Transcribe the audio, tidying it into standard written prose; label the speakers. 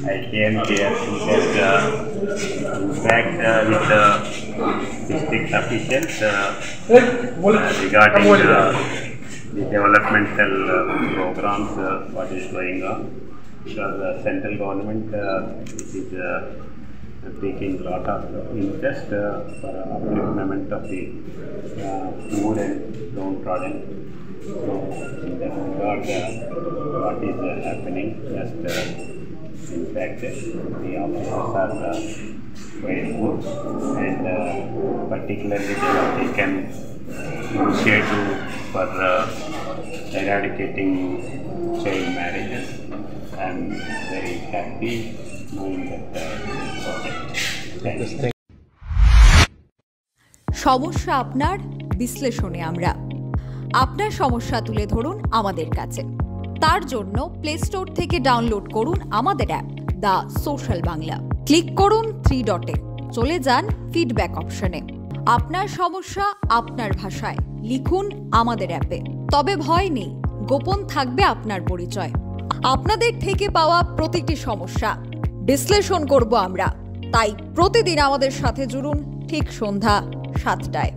Speaker 1: I came here to get interact with the district officials regarding the developmental programs, what is going on. Because the central government it is taking a lot of interest for upliftment of the poor and downtrodden. So, in that regard, what is happening, just in fact, the officers are very good, and particularly they have taken initiative for eradicating child marriages. I am very happy knowing that project. Thank you.
Speaker 2: সমস্যা আপনার, বিশ্লেষণে আমরা। আপনার সমস্যা তুলে ধরুন আমাদের কাছে। তার জন্য প্লে স্টোর থেকে ডাউনলোড করুন আমাদের app the social Bangla. Click করুন 3 ডটে, চলে যান ফিডব্যাক অপশনে। আপনার সমস্যা আপনার ভাষায় লিখুন আমাদের অ্যাপে। তবে ভয় নেই, গোপন থাকবে আপনার পরিচয়। আপনাদের থেকে পাওয়া প্রতিটি সমস্যা বিশ্লেষণ করব আমরা। তাই প্রতিদিন আমাদের সাথে জুড়ুন ঠিক সন্ধ্যা 7টায়।